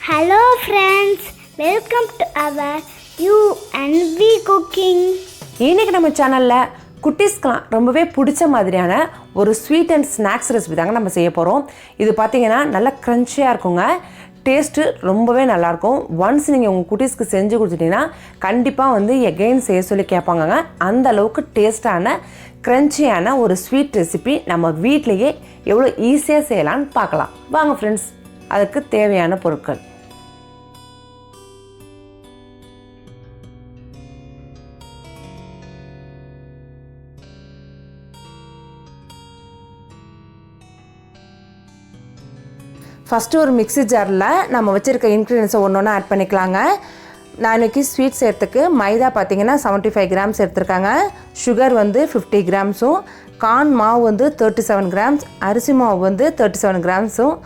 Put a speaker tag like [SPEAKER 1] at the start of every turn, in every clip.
[SPEAKER 1] Hello friends, welcome to our U&V cooking.
[SPEAKER 2] இன்னைக்கு நம்ம சேனல்ல குட்டீஸ்க்குலாம் ரொம்பவே பிடிச்ச மாதிரியான ஒரு ஸ்வீட் அண்ட் ஸ்நாக்ஸ் ரெசிபி தாங்க நம்ம செய்ய போகிறோம். இது பார்த்தீங்கன்னா நல்லா க்ரன்ச்சியாக இருக்குங்க. டேஸ்ட்டு ரொம்பவே நல்லாயிருக்கும். ஒன்ஸ் நீங்கள் உங்கள் குட்டீஸ்க்கு செஞ்சு கொடுத்துட்டீங்கன்னா கண்டிப்பாக வந்து எகெயின் செய்ய சொல்லி கேட்பாங்கங்க. அந்த அளவுக்கு டேஸ்ட்டான க்ரன்ச்சியான ஒரு ஸ்வீட் ரெசிபி நம்ம வீட்டிலையே எவ்வளோ ஈஸியாக செய்யலான்னு பார்க்கலாம். வாங்க ஃப்ரெண்ட்ஸ், அதுக்கு தேவையான பொருட்கள். ஃபஸ்ட்டு ஒரு மிக்ஸி ஜாரில் நம்ம வச்சுருக்க இன்க்ரீடியன்ஸை ஒன்று ஒன்று ஆட் பண்ணிக்கலாங்க. நான் இன்றைக்கி ஸ்வீட் சேர்த்துக்கு மைதா பார்த்திங்கன்னா 75 கிராம்ஸ் எடுத்துருக்காங்க. சுகர் வந்து 50 கிராம்ஸும், கார்ன் மாவு வந்து 37 கிராம்ஸ், அரிசி மாவு வந்து 37 கிராம்ஸும்,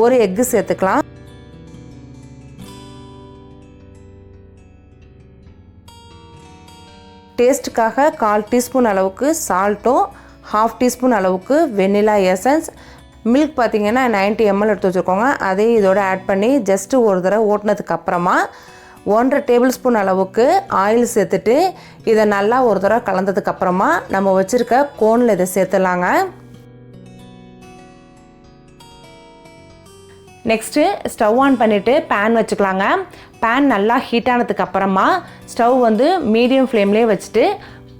[SPEAKER 2] ஒரு எக்கு சேர்த்துக்கலாம். டேஸ்ட்டுக்காக 1/4 டீஸ்பூன் அளவுக்கு சால்ட்டும், 1/2 டீஸ்பூன் அளவுக்கு வெண்ணிலா எசன்ஸ், மில்க் பார்த்திங்கன்னா 90 ml எடுத்து வச்சுருக்கோங்க. அதையும் இதோட ஆட் பண்ணி ஜஸ்ட்டு ஒரு தடவை ஓட்டினதுக்கு அப்புறமா 1.5 டேபிள் ஸ்பூன் அளவுக்கு ஆயில் சேர்த்துட்டு இதை நல்லா ஒரு தடவை கலந்ததுக்கப்புறமா நம்ம வச்சுருக்க கோனில் இதை சேர்த்துலாங்க. நெக்ஸ்ட்டு ஸ்டவ் ஆன் பண்ணிவிட்டு பேன் வச்சுக்கலாங்க. பேன் நல்லா ஹீட் ஆனதுக்கப்புறமா ஸ்டவ் வந்து மீடியம் ஃப்ளேம்லேயே வச்சுட்டு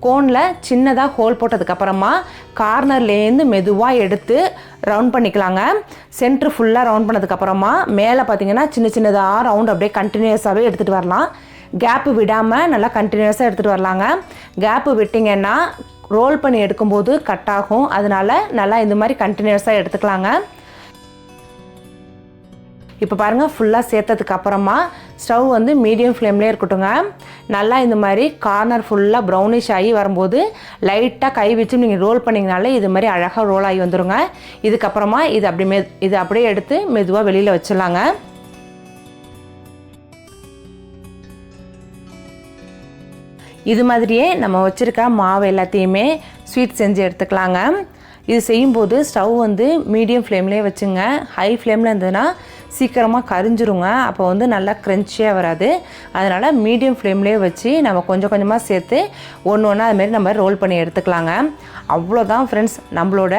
[SPEAKER 2] கோனில் சின்னதாக ஹோல் போட்டதுக்கப்புறமா கார்னர்லேருந்து மெதுவாக எடுத்து ரவுண்ட் பண்ணிக்கலாங்க. சென்ட்ரு ஃபுல்லாக ரவுண்ட் பண்ணதுக்கப்புறமா மேலே பார்த்திங்கன்னா சின்ன சின்னதாக ரவுண்ட் அப்படியே கண்டினியூஸாகவே எடுத்துகிட்டு வரலாம். கேப்பு விடாமல் நல்லா கண்டினியூஸாக எடுத்துகிட்டு வரலாங்க. கேப்பு விட்டிங்கன்னா ரோல் பண்ணி எடுக்கும்போது கட் ஆகும். அதனால் நல்லா இந்த மாதிரி கண்டினியூஸாக எடுத்துக்கலாங்க. இப்போ பாருங்கள், ஃபுல்லாக சேர்த்ததுக்கு அப்புறமா ஸ்டவ் வந்து மீடியம் ஃப்ளேம்லேயே இருக்கட்டுங்க. நல்லா இந்த மாதிரி கார்னர் ஃபுல்லாக ப்ரௌனிஷ் ஆகி வரும்போது லைட்டாக கை வச்சு நீங்கள் ரோல் பண்ணிங்கனாலே இது மாதிரி அழகாக ரோல் ஆகி வந்துடுங்க. இதுக்கப்புறமா இது அப்படியே எடுத்து மெதுவாக வெளியில் வச்சிடலாங்க. இது மாதிரியே நம்ம வச்சுருக்க மாவு எல்லாத்தையுமே ஸ்வீட் செஞ்சு எடுத்துக்கலாங்க. இது செய்யும்போது ஸ்டவ் வந்து மீடியம் ஃப்ளேம்லேயே வச்சுங்க. ஹை ஃப்ளேமில் இருந்ததுன்னா சீக்கிரமாக கரிஞ்சிருங்க. அப்போ வந்து நல்லா க்ரன்ச்சியாக வராது. அதனால் மீடியம் ஃப்ளேம்லேயே வச்சு நம்ம கொஞ்சம் கொஞ்சமாக சேர்த்து ஒன்று ஒன்றா அதுமாரி நம்ம ரோல் பண்ணி எடுத்துக்கலாங்க. அவ்வளோதான் ஃப்ரெண்ட்ஸ், நம்மளோட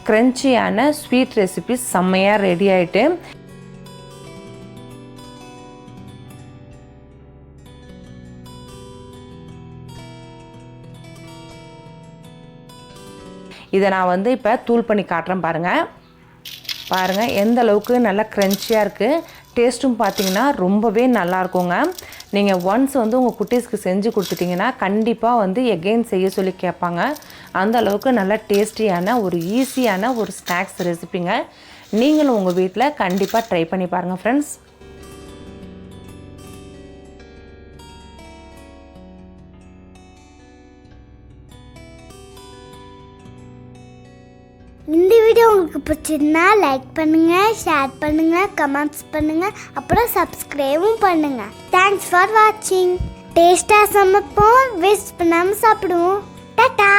[SPEAKER 2] க்ரன்ச்சியான ஸ்வீட் ரெசிபி செம்மையாக ரெடி ஆகிட்டு. இதை நான் வந்து இப்போ தூள் பண்ணி காட்டுறேன் பாருங்கள் எந்த அளவுக்கு நல்லா க்ரன்ச்சியாக இருக்குது. டேஸ்ட்டும் பார்த்திங்கன்னா ரொம்பவே நல்லாயிருக்குங்க. நீங்கள் ஒன்ஸ் வந்து உங்கள் குட்டீஸ்க்கு செஞ்சு கொடுத்துட்டிங்கன்னா கண்டிப்பாக வந்து எகெயின் செய்ய சொல்லி கேட்பாங்க. அந்த அளவுக்கு நல்லா டேஸ்டியான ஒரு ஈஸியான ஒரு ஸ்நாக்ஸ் ரெசிபிங்க. நீங்களும் உங்கள் வீட்டில் கண்டிப்பாக ட்ரை பண்ணி பாருங்கள் ஃப்ரெண்ட்ஸ்.
[SPEAKER 1] இந்த வீடியோ உங்களுக்கு பிடிச்சிருந்தா லைக் பண்ணுங்க, ஷேர் பண்ணுங்க, கமெண்ட்ஸ் பண்ணுங்க, அப்புறம் சப்ஸ்கிரைபும் பண்ணுங்க. தேங்க்ஸ் ஃபார் வாட்சிங். டேஸ்டாக சமைப்போம், வேஸ்ட் பண்ணாமல் சாப்பிடுவோம். டாடா.